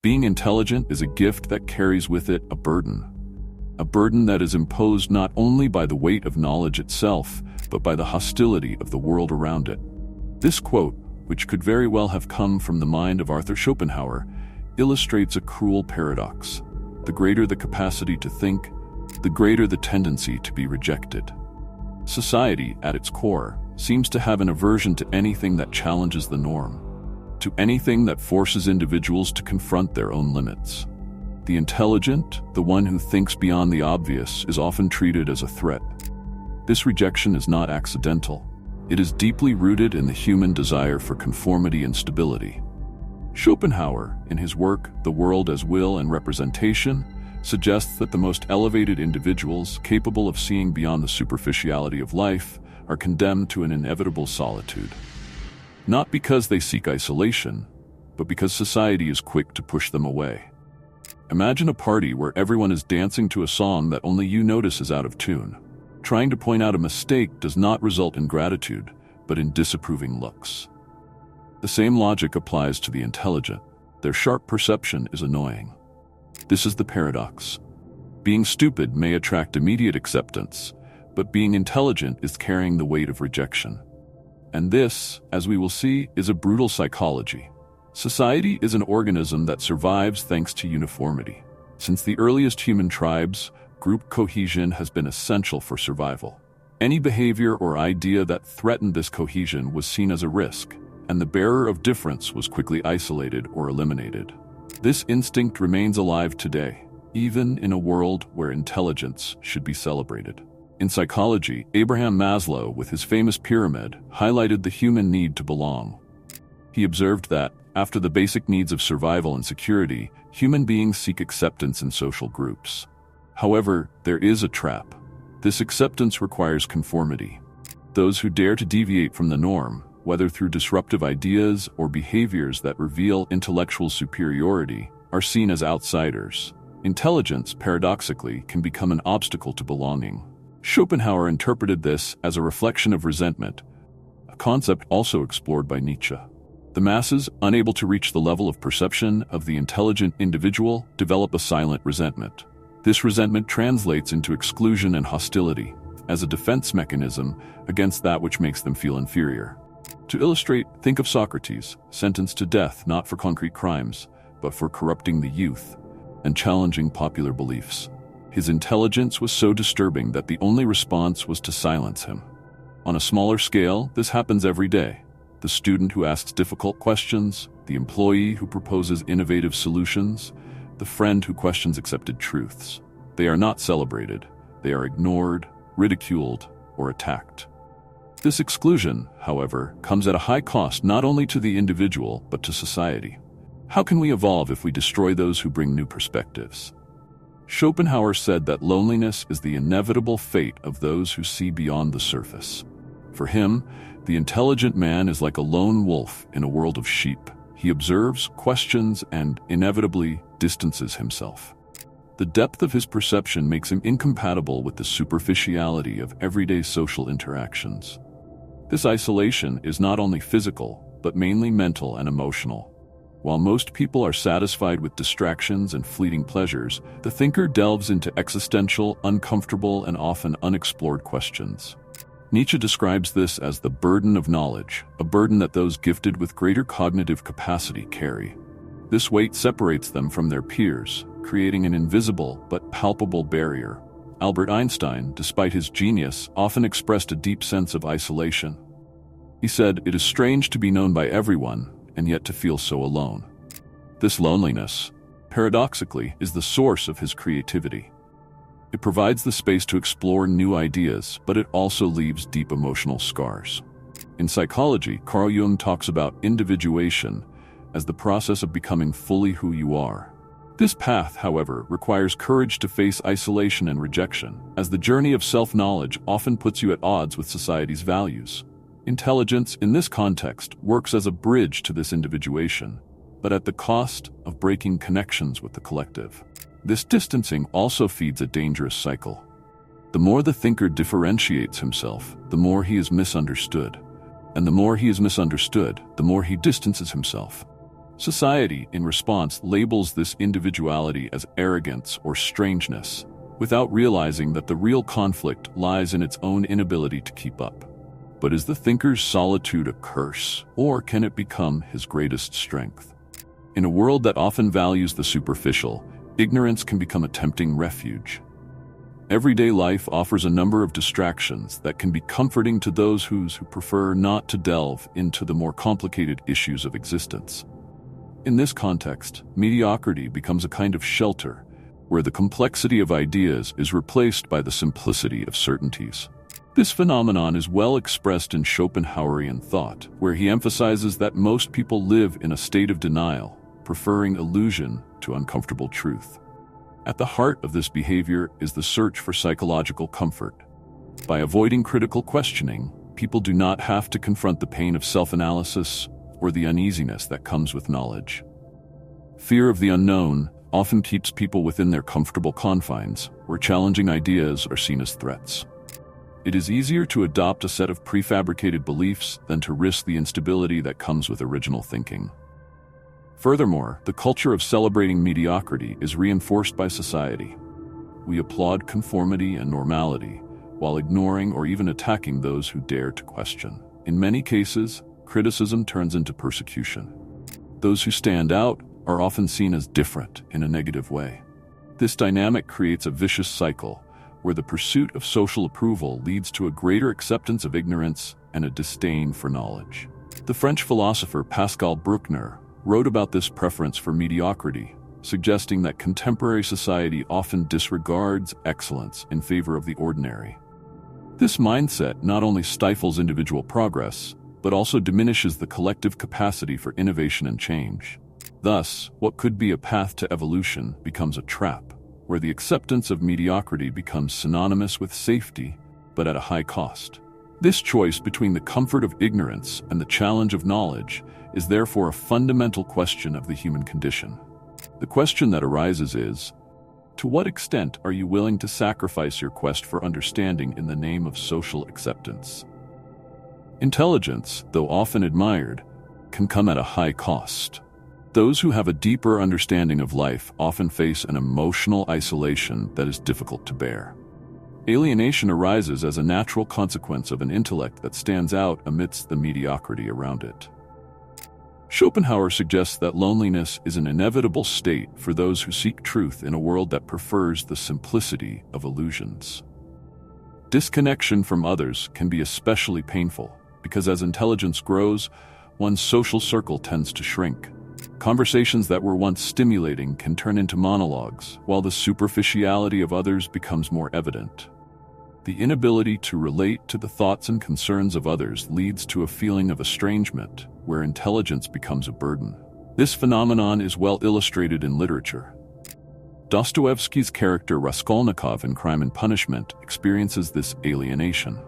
Being intelligent is a gift that carries with it a burden that is imposed not only by the weight of knowledge itself, but by the hostility of the world around it. This quote, which could very well have come from the mind of Arthur Schopenhauer, illustrates a cruel paradox. The greater the capacity to think, the greater the tendency to be rejected. Society, at its core, seems to have an aversion to anything that challenges the norm, to anything that forces individuals to confront their own limits. The intelligent, the one who thinks beyond the obvious, is often treated as a threat. This rejection is not accidental. It is deeply rooted in the human desire for conformity and stability. Schopenhauer, in his work The World as Will and Representation, suggests that the most elevated individuals, capable of seeing beyond the superficiality of life, are condemned to an inevitable solitude. Not because they seek isolation, but because society is quick to push them away. Imagine a party where everyone is dancing to a song that only you notice is out of tune. Trying to point out a mistake does not result in gratitude, but in disapproving looks. The same logic applies to the intelligent. Their sharp perception is annoying. This is the paradox. Being stupid may attract immediate acceptance, but being intelligent is carrying the weight of rejection. And this, as we will see, is a brutal psychology. Society is an organism that survives thanks to uniformity. Since the earliest human tribes, group cohesion has been essential for survival. Any behavior or idea that threatened this cohesion was seen as a risk, and the bearer of difference was quickly isolated or eliminated. This instinct remains alive today, even in a world where intelligence should be celebrated. In psychology, Abraham Maslow, with his famous pyramid, highlighted the human need to belong. He observed that, after the basic needs of survival and security, human beings seek acceptance in social groups. However, there is a trap. This acceptance requires conformity. Those who dare to deviate from the norm, whether through disruptive ideas or behaviors that reveal intellectual superiority, are seen as outsiders. Intelligence, paradoxically, can become an obstacle to belonging. Schopenhauer interpreted this as a reflection of resentment, a concept also explored by Nietzsche. The masses, unable to reach the level of perception of the intelligent individual, develop a silent resentment. This resentment translates into exclusion and hostility, as a defense mechanism against that which makes them feel inferior. To illustrate, think of Socrates, sentenced to death not for concrete crimes, but for corrupting the youth and challenging popular beliefs. His intelligence was so disturbing that the only response was to silence him. On a smaller scale, this happens every day. The student who asks difficult questions, the employee who proposes innovative solutions, the friend who questions accepted truths. They are not celebrated. They are ignored, ridiculed, or attacked. This exclusion, however, comes at a high cost not only to the individual, but to society. How can we evolve if we destroy those who bring new perspectives? Schopenhauer said that loneliness is the inevitable fate of those who see beyond the surface. For him, the intelligent man is like a lone wolf in a world of sheep. He observes, questions, and inevitably distances himself. The depth of his perception makes him incompatible with the superficiality of everyday social interactions. This isolation is not only physical, but mainly mental and emotional. While most people are satisfied with distractions and fleeting pleasures, the thinker delves into existential, uncomfortable, and often unexplored questions. Nietzsche describes this as the burden of knowledge, a burden that those gifted with greater cognitive capacity carry. This weight separates them from their peers, creating an invisible but palpable barrier. Albert Einstein, despite his genius, often expressed a deep sense of isolation. He said, "It is strange to be known by everyone, and yet to feel so alone." This loneliness, paradoxically, is the source of his creativity. It provides the space to explore new ideas, but it also leaves deep emotional scars. In psychology, Carl Jung talks about individuation as the process of becoming fully who you are. This path, however, requires courage to face isolation and rejection, as the journey of self-knowledge often puts you at odds with society's values. Intelligence, in this context, works as a bridge to this individuation, but at the cost of breaking connections with the collective. This distancing also feeds a dangerous cycle. The more the thinker differentiates himself, the more he is misunderstood. And the more he is misunderstood, the more he distances himself. Society, in response, labels this individuality as arrogance or strangeness, without realizing that the real conflict lies in its own inability to keep up. But is the thinker's solitude a curse, or can it become his greatest strength? In a world that often values the superficial, ignorance can become a tempting refuge. Everyday life offers a number of distractions that can be comforting to those who prefer not to delve into the more complicated issues of existence. In this context, mediocrity becomes a kind of shelter, where the complexity of ideas is replaced by the simplicity of certainties. This phenomenon is well expressed in Schopenhauerian thought, where he emphasizes that most people live in a state of denial, preferring illusion to uncomfortable truth. At the heart of this behavior is the search for psychological comfort. By avoiding critical questioning, people do not have to confront the pain of self-analysis or the uneasiness that comes with knowledge. Fear of the unknown often keeps people within their comfortable confines, where challenging ideas are seen as threats. It is easier to adopt a set of prefabricated beliefs than to risk the instability that comes with original thinking. Furthermore, the culture of celebrating mediocrity is reinforced by society. We applaud conformity and normality, while ignoring or even attacking those who dare to question. In many cases, criticism turns into persecution. Those who stand out are often seen as different in a negative way. This dynamic creates a vicious cycle, where the pursuit of social approval leads to a greater acceptance of ignorance and a disdain for knowledge. The French philosopher Pascal Bruckner wrote about this preference for mediocrity, suggesting that contemporary society often disregards excellence in favor of the ordinary. This mindset not only stifles individual progress, but also diminishes the collective capacity for innovation and change. Thus, what could be a path to evolution becomes a trap, where the acceptance of mediocrity becomes synonymous with safety, but at a high cost. This choice between the comfort of ignorance and the challenge of knowledge is therefore a fundamental question of the human condition. The question that arises is, to what extent are you willing to sacrifice your quest for understanding in the name of social acceptance? Intelligence, though often admired, can come at a high cost. Those who have a deeper understanding of life often face an emotional isolation that is difficult to bear. Alienation arises as a natural consequence of an intellect that stands out amidst the mediocrity around it. Schopenhauer suggests that loneliness is an inevitable state for those who seek truth in a world that prefers the simplicity of illusions. Disconnection from others can be especially painful, because as intelligence grows, one's social circle tends to shrink. Conversations that were once stimulating can turn into monologues, while the superficiality of others becomes more evident. The inability to relate to the thoughts and concerns of others leads to a feeling of estrangement, where intelligence becomes a burden. This phenomenon is well illustrated in literature. Dostoevsky's character Raskolnikov in Crime and Punishment experiences this alienation.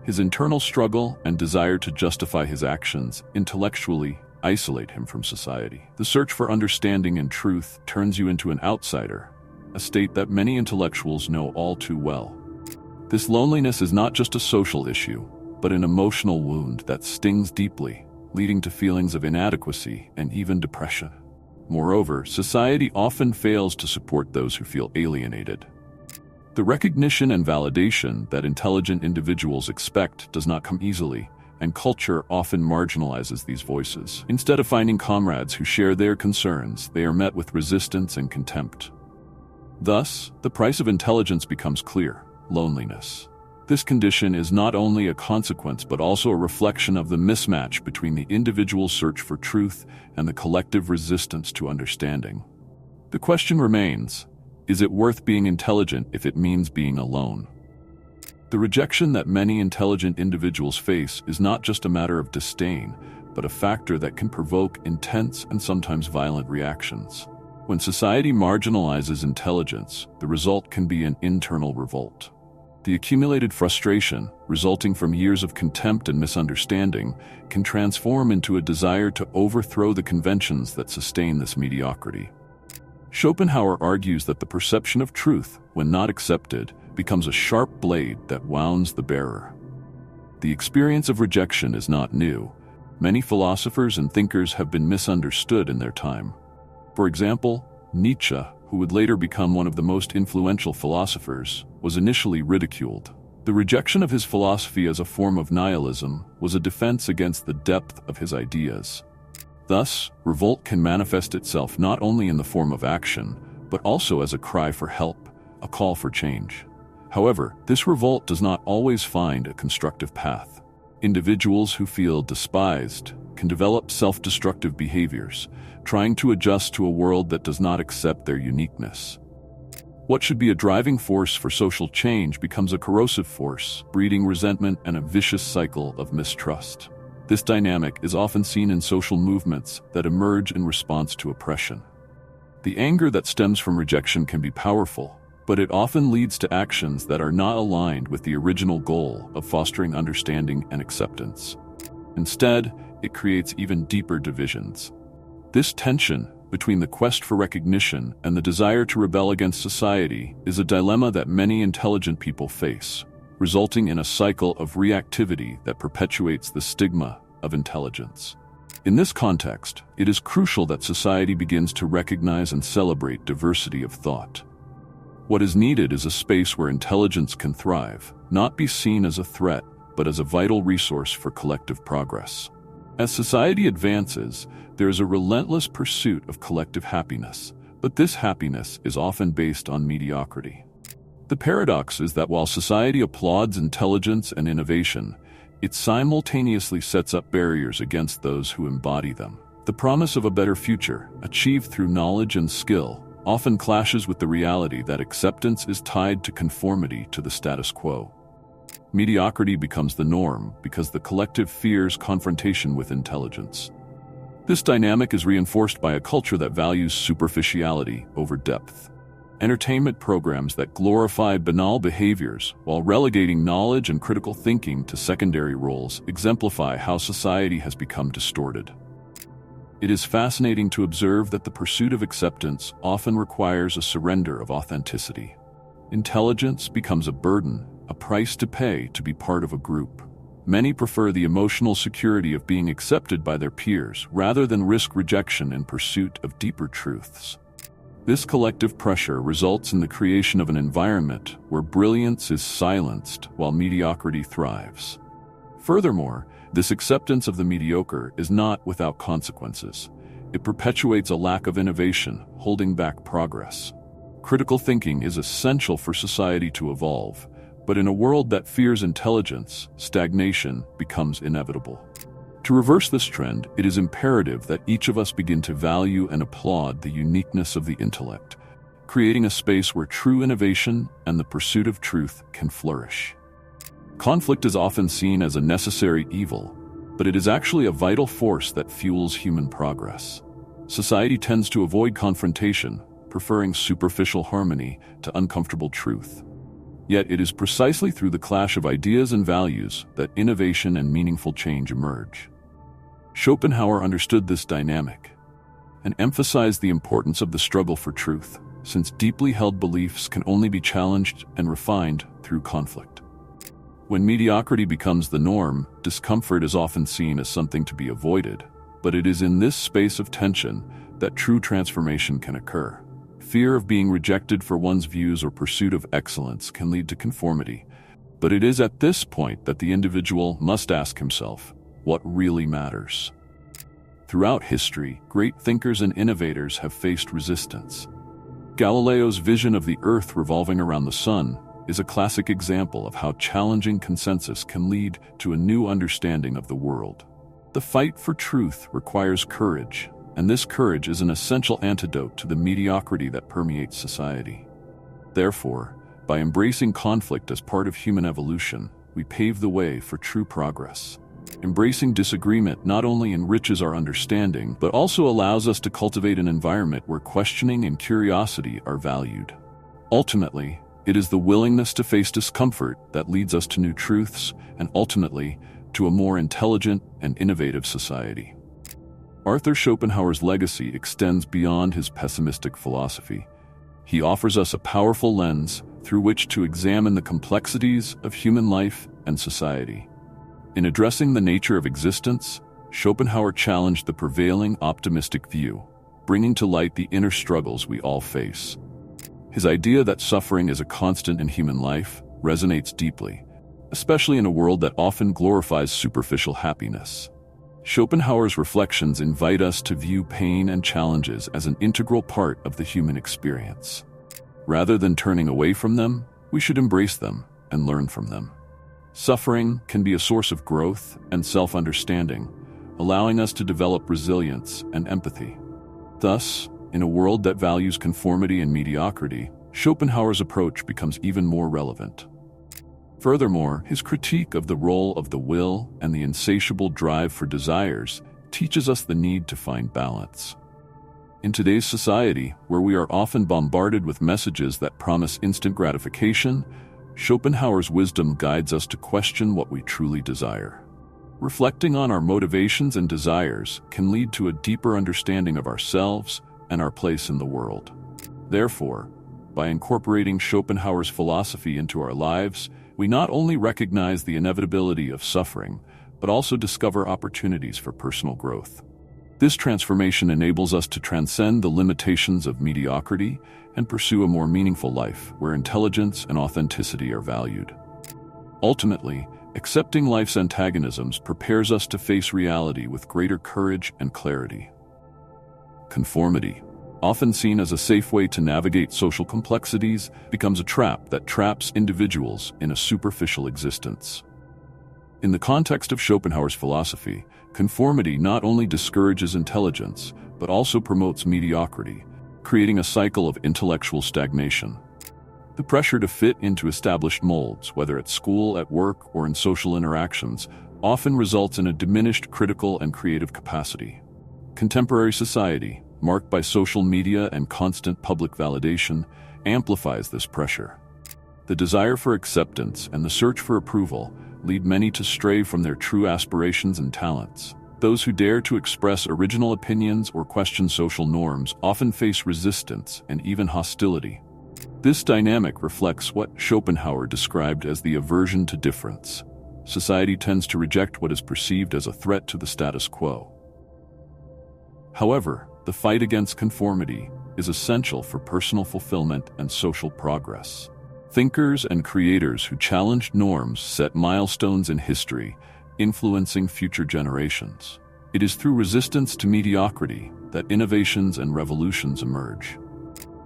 His internal struggle and desire to justify his actions intellectually isolate him from society. The search for understanding and truth turns you into an outsider, a state that many intellectuals know all too well. This loneliness is not just a social issue, but an emotional wound that stings deeply, leading to feelings of inadequacy and even depression. Moreover, society often fails to support those who feel alienated. The recognition and validation that intelligent individuals expect does not come easily, and culture often marginalizes these voices. Instead of finding comrades who share their concerns, they are met with resistance and contempt. Thus, the price of intelligence becomes clear: loneliness. This condition is not only a consequence but also a reflection of the mismatch between the individual search for truth and the collective resistance to understanding. The question remains, is it worth being intelligent if it means being alone? The rejection that many intelligent individuals face is not just a matter of disdain, but a factor that can provoke intense and sometimes violent reactions. When society marginalizes intelligence, the result can be an internal revolt. The accumulated frustration, resulting from years of contempt and misunderstanding, can transform into a desire to overthrow the conventions that sustain this mediocrity. Schopenhauer argues that the perception of truth, when not accepted, becomes a sharp blade that wounds the bearer. The experience of rejection is not new. many philosophers and thinkers have been misunderstood in their time. For example, Nietzsche, who would later become one of the most influential philosophers, was initially ridiculed. The rejection of his philosophy as a form of nihilism was a defense against the depth of his ideas. Thus, revolt can manifest itself not only in the form of action, but also as a cry for help, a call for change. However, this revolt does not always find a constructive path. Individuals who feel despised can develop self-destructive behaviors, trying to adjust to a world that does not accept their uniqueness. What should be a driving force for social change becomes a corrosive force, breeding resentment and a vicious cycle of mistrust. This dynamic is often seen in social movements that emerge in response to oppression. The anger that stems from rejection can be powerful, but it often leads to actions that are not aligned with the original goal of fostering understanding and acceptance. Instead, it creates even deeper divisions. This tension between the quest for recognition and the desire to rebel against society is a dilemma that many intelligent people face, resulting in a cycle of reactivity that perpetuates the stigma of intelligence. In this context, it is crucial that society begins to recognize and celebrate diversity of thought. What is needed is a space where intelligence can thrive, not be seen as a threat, but as a vital resource for collective progress. As society advances, there is a relentless pursuit of collective happiness, but this happiness is often based on mediocrity. The paradox is that while society applauds intelligence and innovation, it simultaneously sets up barriers against those who embody them. The promise of a better future, achieved through knowledge and skill, often clashes with the reality that acceptance is tied to conformity to the status quo. Mediocrity becomes the norm because the collective fears confrontation with intelligence. This dynamic is reinforced by a culture that values superficiality over depth. Entertainment programs that glorify banal behaviors while relegating knowledge and critical thinking to secondary roles exemplify how society has become distorted. It is fascinating to observe that the pursuit of acceptance often requires a surrender of authenticity. Intelligence becomes a burden, a price to pay to be part of a group. Many prefer the emotional security of being accepted by their peers rather than risk rejection in pursuit of deeper truths. This collective pressure results in the creation of an environment where brilliance is silenced while mediocrity thrives. Furthermore, this acceptance of the mediocre is not without consequences. It perpetuates a lack of innovation, holding back progress. Critical thinking is essential for society to evolve, but in a world that fears intelligence, stagnation becomes inevitable. To reverse this trend, it is imperative that each of us begin to value and applaud the uniqueness of the intellect, creating a space where true innovation and the pursuit of truth can flourish. Conflict is often seen as a necessary evil, but it is actually a vital force that fuels human progress. Society tends to avoid confrontation, preferring superficial harmony to uncomfortable truth. Yet it is precisely through the clash of ideas and values that innovation and meaningful change emerge. Schopenhauer understood this dynamic and emphasized the importance of the struggle for truth, since deeply held beliefs can only be challenged and refined through conflict. When mediocrity becomes the norm, discomfort is often seen as something to be avoided, but it is in this space of tension that true transformation can occur. Fear of being rejected for one's views or pursuit of excellence can lead to conformity, but it is at this point that the individual must ask himself, what really matters? Throughout history, great thinkers and innovators have faced resistance. Galileo's vision of the Earth revolving around the sun is a classic example of how challenging consensus can lead to a new understanding of the world. The fight for truth requires courage, and this courage is an essential antidote to the mediocrity that permeates society. Therefore, by embracing conflict as part of human evolution, we pave the way for true progress. Embracing disagreement not only enriches our understanding, but also allows us to cultivate an environment where questioning and curiosity are valued. Ultimately, it is the willingness to face discomfort that leads us to new truths and ultimately to a more intelligent and innovative society. Arthur Schopenhauer's legacy extends beyond his pessimistic philosophy. He offers us a powerful lens through which to examine the complexities of human life and society. In addressing the nature of existence, Schopenhauer challenged the prevailing optimistic view, bringing to light the inner struggles we all face. His idea that suffering is a constant in human life resonates deeply, especially in a world that often glorifies superficial happiness. Schopenhauer's reflections invite us to view pain and challenges as an integral part of the human experience. Rather than turning away from them, we should embrace them and learn from them. Suffering can be a source of growth and self-understanding, allowing us to develop resilience and empathy. Thus, in a world that values conformity and mediocrity, Schopenhauer's approach becomes even more relevant. Furthermore, his critique of the role of the will and the insatiable drive for desires teaches us the need to find balance. In today's society, where we are often bombarded with messages that promise instant gratification, Schopenhauer's wisdom guides us to question what we truly desire. Reflecting on our motivations and desires can lead to a deeper understanding of ourselves and our place in the world. Therefore, by incorporating Schopenhauer's philosophy into our lives, we not only recognize the inevitability of suffering, but also discover opportunities for personal growth. This transformation enables us to transcend the limitations of mediocrity and pursue a more meaningful life where intelligence and authenticity are valued. Ultimately, accepting life's antagonisms prepares us to face reality with greater courage and clarity. Conformity, often seen as a safe way to navigate social complexities, becomes a trap that traps individuals in a superficial existence. In the context of Schopenhauer's philosophy, conformity not only discourages intelligence, but also promotes mediocrity, creating a cycle of intellectual stagnation. The pressure to fit into established molds, whether at school, at work, or in social interactions, often results in a diminished critical and creative capacity. Contemporary society, marked by social media and constant public validation, amplifies this pressure. The desire for acceptance and the search for approval lead many to stray from their true aspirations and talents. Those who dare to express original opinions or question social norms often face resistance and even hostility. This dynamic reflects what Schopenhauer described as the aversion to difference. Society tends to reject what is perceived as a threat to the status quo. However, the fight against conformity is essential for personal fulfillment and social progress. Thinkers and creators who challenged norms set milestones in history, influencing future generations. It is through resistance to mediocrity that innovations and revolutions emerge.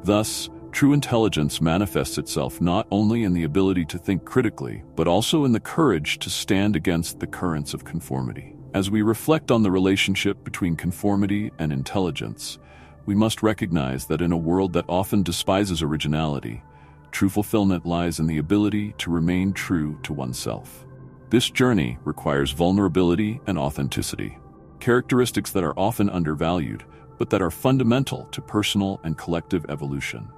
Thus, true intelligence manifests itself not only in the ability to think critically, but also in the courage to stand against the currents of conformity. As we reflect on the relationship between conformity and intelligence, we must recognize that in a world that often despises originality, true fulfillment lies in the ability to remain true to oneself. This journey requires vulnerability and authenticity, characteristics that are often undervalued, but that are fundamental to personal and collective evolution.